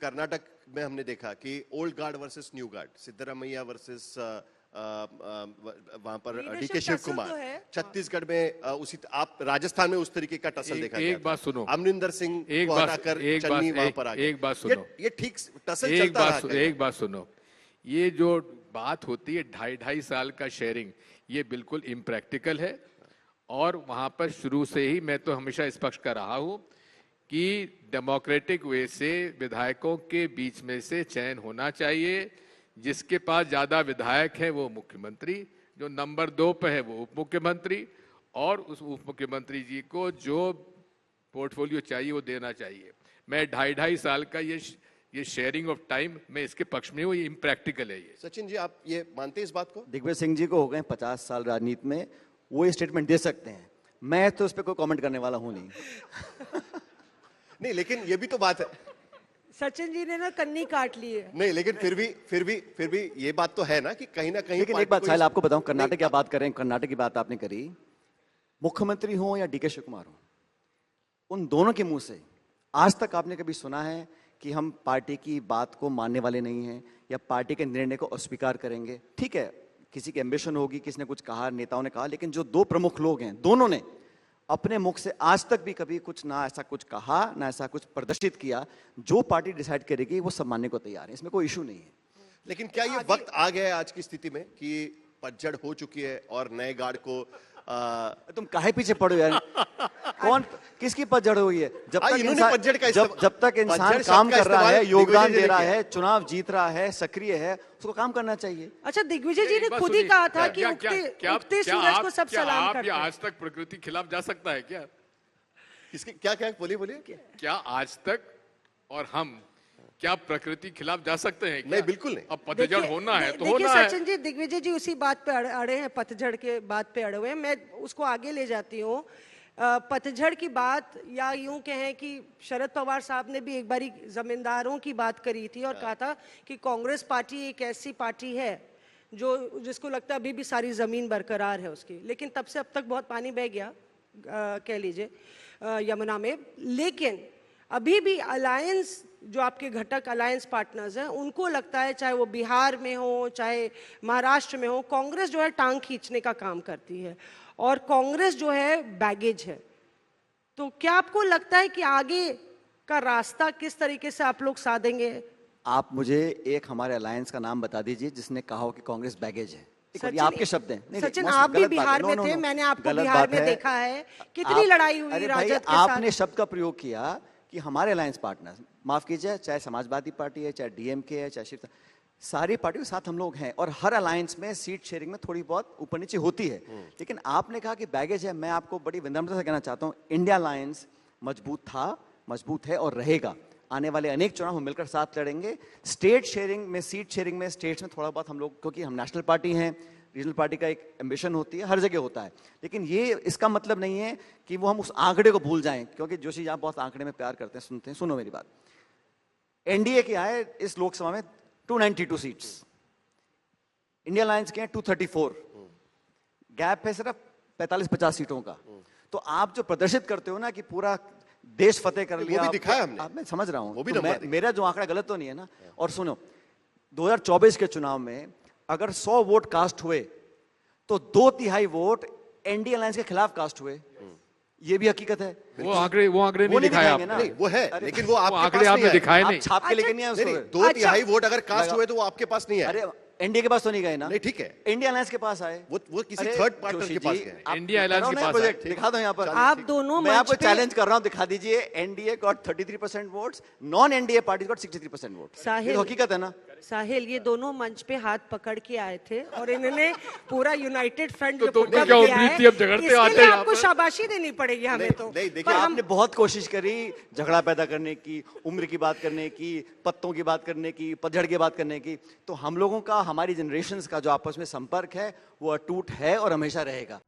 कर्नाटक में हमने देखा कि old guard versus new guard, Siddaramaiah versus वहां पर डीके शिव कुमार, छत्तीसगढ़ में उसी, आप राजस्थान में उस तरीके का टसल देखा गया। एक बात सुनो, अमरिंदर सिंह को हटाकर चन्नी वहां पर आ गए। एक बात सुनो, ये ठीक टसल चलता रहा। एक बात सुनो, ये जो बात होती है 2.5 साल का शेयरिंग, ये बिल्कुल इम्प्रैक्टिकल है। और वहां पर शुरू से ही मैं तो हमेशा इस पक्ष का रहा हूं कि डेमोक्रेटिक वे से विधायकों के बीच में से चयन होना चाहिए। जिसके पास ज्यादा विधायक है वो मुख्यमंत्री, जो नंबर 2 पे है वो उप मुख्यमंत्री, और उस उप मुख्यमंत्री जी को जो पोर्टफोलियो चाहिए वो देना चाहिए। मैं 2.5 साल का ये शेयरिंग ऑफ टाइम, मैं इसके पक्ष में हूँ, ये इम्प्रैक्टिकल है। ये सचिन जी, आप ये मानते हैं इस बात को? दिग्विजय सिंह जी को हो गए 50 साल राजनीति में, वो ये स्टेटमेंट दे सकते हैं, मैं तो उस पर कोई कमेंट करने वाला हूं नहीं। नहीं, लेकिन ये भी तो बात है, सचिन जी ने ना कन्नी काट ली है। नहीं, लेकिन फिर भी ये बात तो है ना कि कहीं ना कहीं। लेकिन एक बात साहिल आपको बताऊं, कर्नाटक की बात करें, कर्नाटक की बात आपने करी, मुख्यमंत्री हो या डीके शिव कुमार हो, उन दोनों के मुंह से आज तक आपने कभी सुना है कि हम पार्टी की बात को मानने वाले नहीं हैं या पार्टी के निर्णय को अस्वीकार करेंगे? ठीक है, किसी की एम्बिशन होगी, किसी ने कुछ कहा, नेताओं ने कहा, लेकिन जो 2 प्रमुख लोग हैं, दोनों ने अपने मुख से आज तक भी कभी कुछ ना ऐसा कुछ कहा, ना ऐसा कुछ प्रदर्शित किया। जो पार्टी डिसाइड करेगी वो सब मानने को तैयार है, इसमें कोई इशू नहीं है। लेकिन क्या ये वक्त आ गया है आज की स्थिति में कि पतझड़ हो चुकी है और नए गार्ड को तुम काहे पीछे पड़ो यार? कौन किसकी पतझड़ हुई है? जब तक इंसान काम कर रहा है, योगदान दे रहा है, चुनाव जीत रहा है, सक्रिय है, उसको काम करना चाहिए। अच्छा, दिग्विजय जी ने खुद ही कहा था कि उगते सूरज को सब सलाम करते हैं। आज तक प्रकृति खिलाफ जा सकता है क्या? किसके क्या बोलिए क्या आज तक और हम क्या प्रकृति खिलाफ जा सकते हैं? नहीं, बिल्कुल नहीं। अब पतझड़ होना है तो होना है। सचिन जी, दिग्विजय जी उसी बात पे अड़े हैं, पतझड़ के बात पे अड़े हुए हैं। मैं उसको आगे ले जाती हूँ। पतझड़ की बात, या यूं कहें कि शरद पवार साहब ने भी एक बारी जमींदारों की बात करी थी और कहा था कि कांग्रेस पार्टी एक ऐसी पार्टी है जिसको लगता है अभी भी सारी जमीन बरकरार है उसकी। लेकिन तब से अब तक बहुत पानी बह गया, कह लीजिए, यमुना में। लेकिन अभी भी अलायंस, जो आपके घटक अलायंस पार्टनर्स हैं, उनको लगता है, चाहे वो बिहार में हो चाहे महाराष्ट्र में हो, कांग्रेस जो है टांग खींचने का काम करती है और कांग्रेस जो है बैगेज है। तो क्या आपको लगता है कि आगे का रास्ता किस तरीके से आप लोग साधेंगे? आप मुझे एक हमारे अलायंस का नाम बता दीजिए जिसने कहा हो कि कांग्रेस बैगेज है। आपके शब्द हैं। सचिन, आप भी बिहार में थे, मैंने आपको बिहार में देखा है, कितनी लड़ाई हुई राजद के साथ। आपने शब्द का प्रयोग किया कि हमारे अलायंस पार्टनर, माफ कीजिए, चाहे समाजवादी पार्टी है, चाहे डीएमके है, चाहे शिवसेना, सारी पार्टियों के साथ हम लोग हैं और हर अलायंस में सीट शेयरिंग में थोड़ी बहुत ऊपर नीचे होती है। लेकिन आपने कहा कि बैगेज है, मैं आपको बड़ी विनम्रता से कहना चाहता हूं, इंडिया अलायंस मजबूत था, मजबूत है और रहेगा। आने वाले अनेक चुनाव हम मिलकर साथ लड़ेंगे। स्टेट शेयरिंग में, सीट शेयरिंग में, स्टेट्स में थोड़ा बहुत हम लोग, क्योंकि हम नेशनल पार्टी हैं, रीजनल पार्टी का एक एम्बिशन होती है, हर जगह होता है। लेकिन ये इसका मतलब नहीं है कि वो हम उस आंकड़े को भूल जाएं, क्योंकि जोशी आप बहुत आंकड़े में प्यार करते हैं, सुनते हैं। सुनो मेरी बात, एनडीए के आए इस लोकसभा में 292 सीट्स, इंडिया अलायंस के हैं 234, गैप है सिर्फ 45-50 सीटों का। तो आप जो प्रदर्शित करते हो ना कि पूरा देश फतेह कर लिया, वो भी दिखाया हमने। मैं समझ रहा हूं, तो मेरा जो आंकड़ा गलत तो नहीं है ना। और सुनो, 2024 के चुनाव में अगर 100 वोट कास्ट हुए तो 2/3 वोट एनडीए अलायंस के खिलाफ कास्ट हुए। ये भी हकीकत है। वो आंकड़े नहीं दिखाए आपने। नहीं, वो है, लेकिन वो आपके आंकड़े आपने दिखाए नहीं। छाप के लेके नहीं आए उसको। 2/3 वोट अगर कास्ट हुए तो वो आपके पास नहीं है। अरे एनडीए के पास तो नहीं गए ना। नहीं, ठीक है, इंडिया अलायंस के पास आए, वो किसी थर्ड पार्टनर के पास गए। इंडिया अलायंस के पास प्रोजेक्ट दिखा दो यहाँ पर। आप दोनों, मैं आपको चैलेंज कर रहा हूँ, दिखा दीजिए। NDA got 33% votes, non NDA party got 63% vote. ये हकीकत है ना साहिल? ये दोनों मंच पे हाथ पकड़ के आए थे और इन्होंने पूरा यूनाइटेड फ्रंट आपको शाबाशी देनी पड़ेगी हमें। तो देखिए, आपने बहुत कोशिश करी झगड़ा पैदा करने की, उम्र की बात करने की, पत्तों की बात करने की, पतझड़ की बात करने की। तो हम लोगों का, हमारी जनरेशन का जो आपस में संपर्क है वो अटूट है और हमेशा रहेगा।